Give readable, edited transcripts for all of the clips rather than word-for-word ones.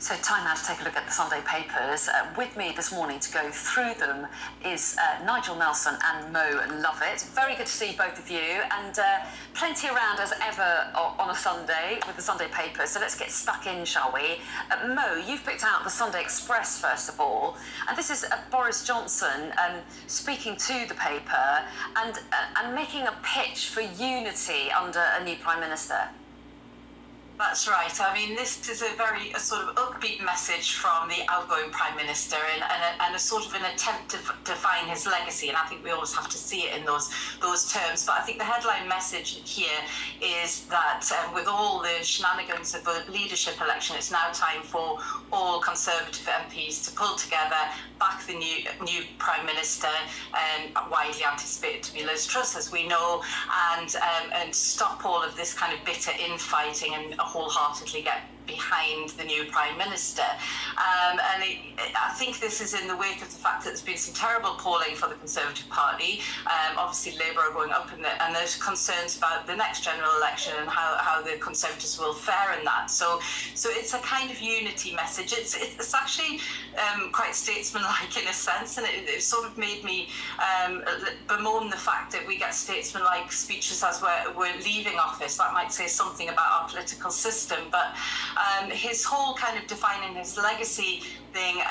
So time now to take a look at the Sunday papers. With me this morning to go through them is Nigel Nelson and Mo Lovett. Very good to see both of you, and plenty around as ever on a Sunday with the Sunday papers. So let's get stuck in, shall we? Mo, you've picked out the Sunday Express first of all, and this is Boris Johnson speaking to the paper and making a pitch for unity under a new Prime Minister. That's right. I mean, this is a very sort of upbeat message from the outgoing Prime Minister and a sort of an attempt to define his legacy. And I think we always have to see it in those terms. But I think the headline message here is that with all the shenanigans of the leadership election, it's now time for all Conservative MPs to pull together, back the new Prime Minister, widely anticipated to be Liz Truss, as we know, and stop all of this kind of bitter infighting and wholeheartedly get behind the new Prime Minister. I think this is in the wake of the fact that there's been some terrible polling for the Conservative Party. Obviously Labour are going up and there's concerns about the next general election and how the Conservatives will fare in that. So it's a kind of unity message. It's actually quite statesmanlike in a sense, and it sort of made me bemoan the fact that we get statesmanlike speeches as we're leaving office. That might say something about our political system, but his whole kind of defining his legacy thing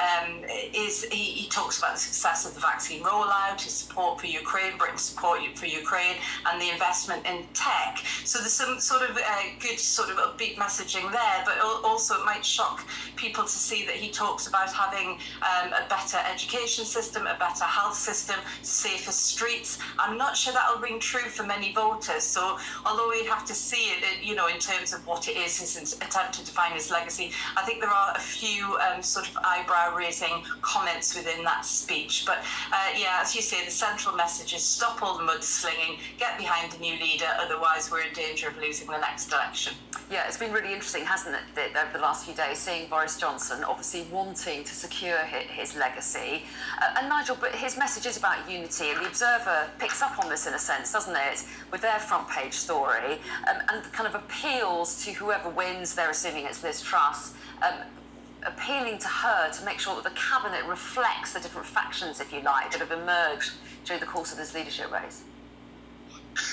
is he talks about the success of the vaccine rollout, his support for Ukraine, Britain's support for Ukraine, and the investment in tech. So there's some sort of good sort of upbeat messaging there, but also it might shock people to see that he talks about having a better education system, a better health system, safer streets. I'm not sure that'll ring true for many voters. So although we have to see it, in terms of what it is, his attempt to define his legacy, I think there are a few sort of eyebrow-raising comments within that speech. But as you say, the central message is stop all the mudslinging, get behind the new leader, otherwise we're in danger of losing the next election. Yeah, it's been really interesting, hasn't it, over the last few days, seeing Boris Johnson obviously wanting to secure his legacy. And Nigel, but his message is about unity, and the Observer picks up on this in a sense, doesn't it, with their front page story, and kind of appeals to whoever wins, they're assuming it's Liz Truss, appealing to her to make sure that the cabinet reflects the different factions, if you like, that have emerged during the course of this leadership race.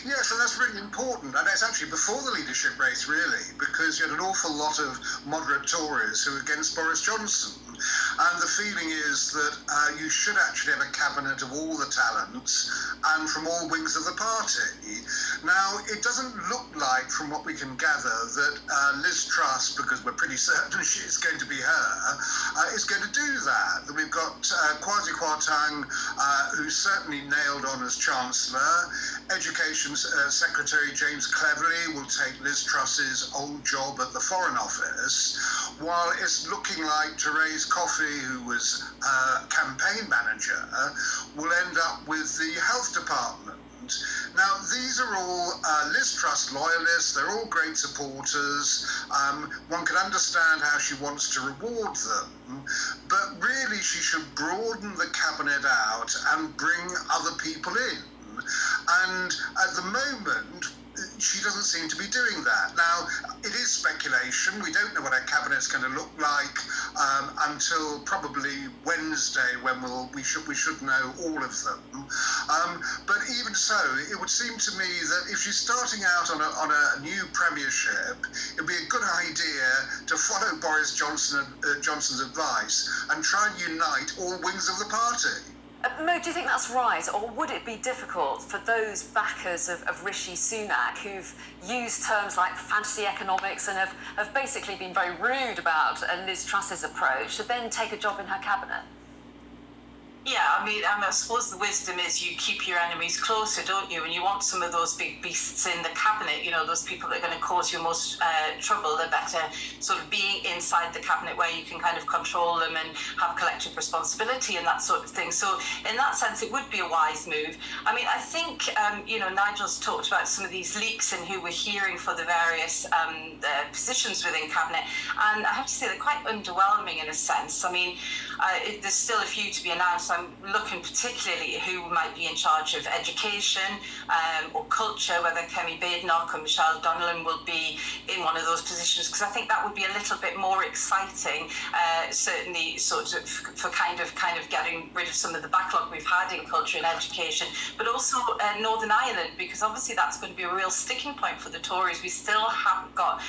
Yes, and that's really important, and it's actually before the leadership race, really, because you had an awful lot of moderate Tories who were against Boris Johnson, and the feeling is that you should actually have a cabinet of all the talents and from all wings of the party. Now, it doesn't look like, from what we can gather, that Liz Truss, because we're pretty certain she's going to be her, is going to do that. We've got Kwasi Kwarteng, who's certainly nailed on as Chancellor. Education Secretary James Cleverly will take Liz Truss's old job at the Foreign Office, while it's looking like Therese Coffey, who was campaign manager, will end up with the Health Department. Now, these are all Liz Truss loyalists. They're all great supporters. One can understand how she wants to reward them, but really she should broaden the cabinet out and bring other people in. And at the moment, she doesn't seem to be doing that. Now, it is speculation. We don't know what our cabinet's going to look like until probably Wednesday, when we should know all of them. But even so, it would seem to me that if she's starting out on a new premiership, it'd be a good idea to follow Boris Johnson's advice and try and unite all wings of the party. Mo, do you think that's right, or would it be difficult for those backers of Rishi Sunak who've used terms like fantasy economics and have basically been very rude about Liz Truss's approach to then take a job in her cabinet? Yeah, I suppose the wisdom is you keep your enemies closer, don't you? And you want some of those big beasts in the cabinet, those people that are going to cause you most trouble. They're better sort of being inside the cabinet where you can kind of control them and have collective responsibility and that sort of thing. So in that sense, it would be a wise move. I think, Nigel's talked about some of these leaks and who we're hearing for the various positions within cabinet. And I have to say they're quite underwhelming in a sense. There's still a few to be announced. I'm looking particularly at who might be in charge of education or culture, whether Kemi Badenoch or Michelle Donnellan will be in one of those positions, because I think that would be a little bit more exciting, certainly sort of for kind of getting rid of some of the backlog we've had in culture and education, but also Northern Ireland, because obviously that's going to be a real sticking point for the Tories. We still haven't got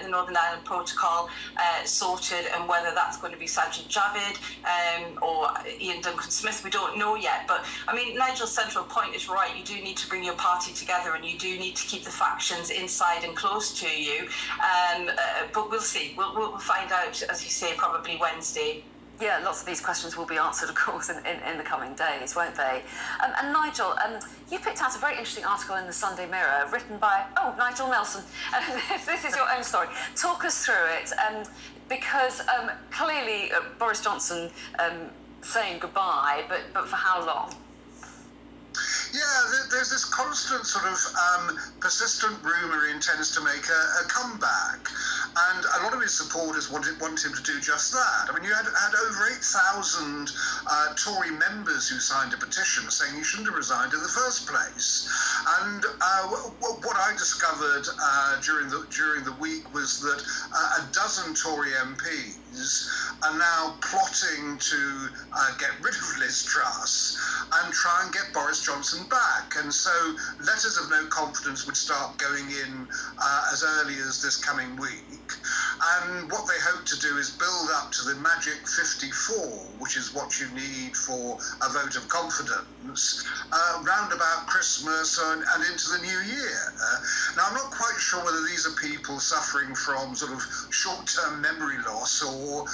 the Northern Ireland Protocol sorted, and whether that's going to be Sajid Javid or Ian Duncan Smith, we don't know yet. But I mean, Nigel's central point is right. You do need to bring your party together, and you do need to keep the factions inside and close to you. But we'll see. We'll find out, as you say, probably Wednesday. Yeah, lots of these questions will be answered, of course, in the coming days, won't they? And Nigel, you picked out a very interesting article in the Sunday Mirror written by, Nigel Nelson. This is your own story. Talk us through it, because clearly Boris Johnson saying goodbye, but for how long? Yeah, there's this constant sort of persistent rumour he intends to make a comeback, and a lot of his supporters want him to do just that. I mean, you had over 8,000 Tory members who signed a petition saying he shouldn't have resigned in the first place. And what I discovered during the week was that a dozen Tory MPs are now plotting to get rid of Liz Truss and try and get Boris Johnson back. And so letters of no confidence would start going in as early as this coming week. And what they hope to do is build up to the magic 54, which is what you need for a vote of confidence, round about Christmas and into the new year. Now, I'm not quite sure whether these are people suffering from sort of short-term memory loss, or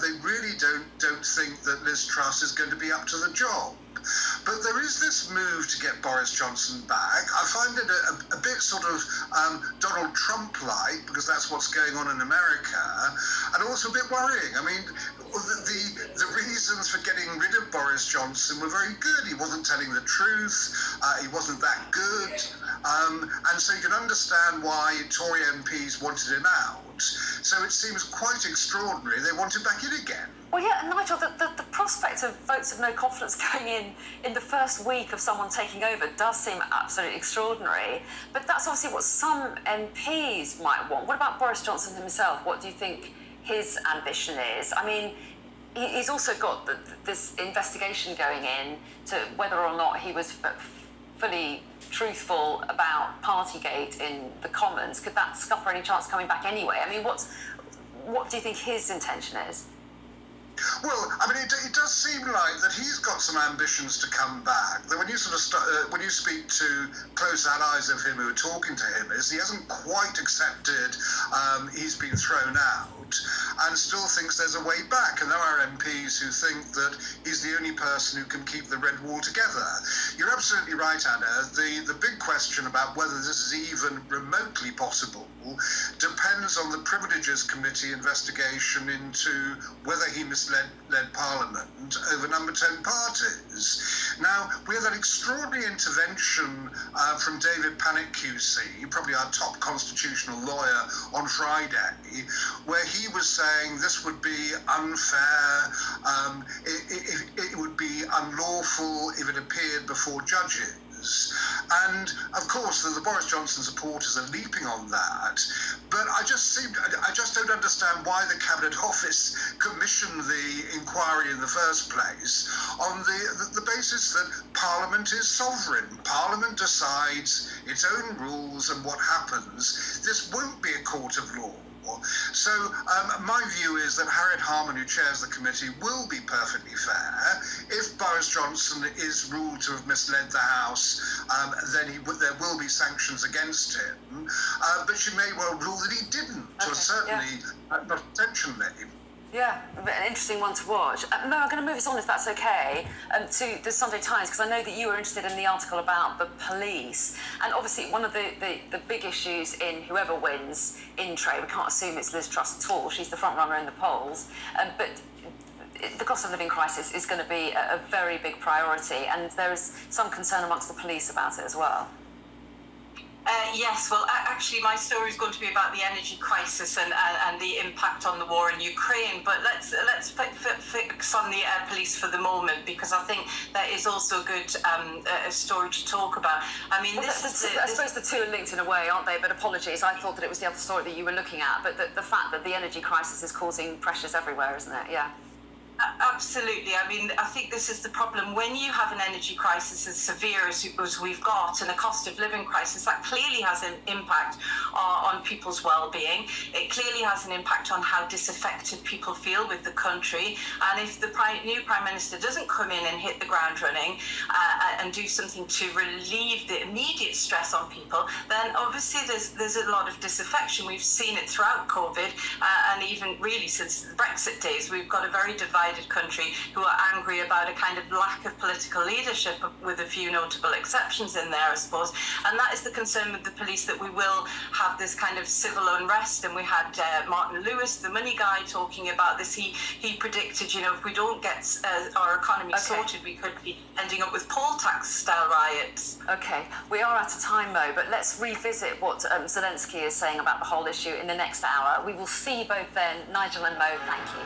they really don't think that Liz Truss is going to be up to the job. But there is this move to get Boris Johnson back. I find it a bit sort of Donald Trump-like, because that's what's going on in America, and also a bit worrying. I mean, the reasons for getting rid of Boris Johnson were very good. He wasn't telling the truth. He wasn't that good. And so you can understand why Tory MPs wanted him out. So it seems quite extraordinary they want him back in again. Well, yeah, and Nigel, the prospect of votes of no confidence going in the first week of someone taking over does seem absolutely extraordinary. But that's obviously what some MPs might want. What about Boris Johnson himself? What do you think his ambition is? I mean, he's also got this investigation going in to whether or not he was fully truthful about Partygate in the Commons. Could that scupper any chance of coming back anyway? I mean, what do you think his intention is? Well, I mean, it does seem like that he's got some ambitions to come back. That when you sort of when you speak to close allies of him who are talking to him, is he hasn't quite accepted he's been thrown out, and still thinks there's a way back. And there are MPs who think that he's the only person who can keep the Red Wall together. You're absolutely right, Anna. The big question about whether this is even remotely possible depends on the Privileges Committee investigation into whether he misled Parliament over number 10 parties. Now, we had that extraordinary intervention from David Pannick QC, probably our top constitutional lawyer, on Friday, where he was saying this would be unfair, it would be unlawful if it appeared before judges. And of course, the Boris Johnson supporters are leaping on that. But I just don't understand why the Cabinet Office commissioned the inquiry in the first place on the basis that Parliament is sovereign. Parliament decides its own rules and what happens. This won't be a court of law. So my view is that Harriet Harman, who chairs the committee, will be perfectly fair. If Boris Johnson is ruled to have misled the House, then there will be sanctions against him. But she may well rule that he didn't, or certainly not intentionally. Yeah, an interesting one to watch. Mo, I'm going to move us on, if that's okay, to the Sunday Times, because I know that you were interested in the article about the police. And obviously, one of the big issues in whoever wins in trade, we can't assume it's Liz Truss at all, she's the front runner in the polls, but the cost of living crisis is going to be a very big priority, and there is some concern amongst the police about it as well. Yes, well, actually, my story is going to be about the energy crisis and the impact on the war in Ukraine. But let's fix on the police for the moment, because I think that is also a good story to talk about. I mean, I suppose the two are linked in a way, aren't they? But apologies, I thought that it was the other story that you were looking at. But the fact that the energy crisis is causing pressures everywhere, isn't it? Yeah. Absolutely. I mean, I think this is the problem. When you have an energy crisis as severe as we've got, and a cost of living crisis, that clearly has an impact on people's well-being. It clearly has an impact on how disaffected people feel with the country. And if the new Prime Minister doesn't come in and hit the ground running and do something to relieve the immediate stress on people, then obviously there's a lot of disaffection. We've seen it throughout COVID, and even really since the Brexit days. We've got a very divided country who are angry about a kind of lack of political leadership, with a few notable exceptions in there, I suppose. And that is the concern with the police, that we will have this kind of civil unrest. And we had Martin Lewis, the money guy, talking about this. He predicted, you know, if we don't get our economy sorted, we could be ending up with poll tax style riots. Okay, we are out of time, Mo, but let's revisit what Zelensky is saying about the whole issue in the next hour. We will see both then. Nigel and Mo, thank you.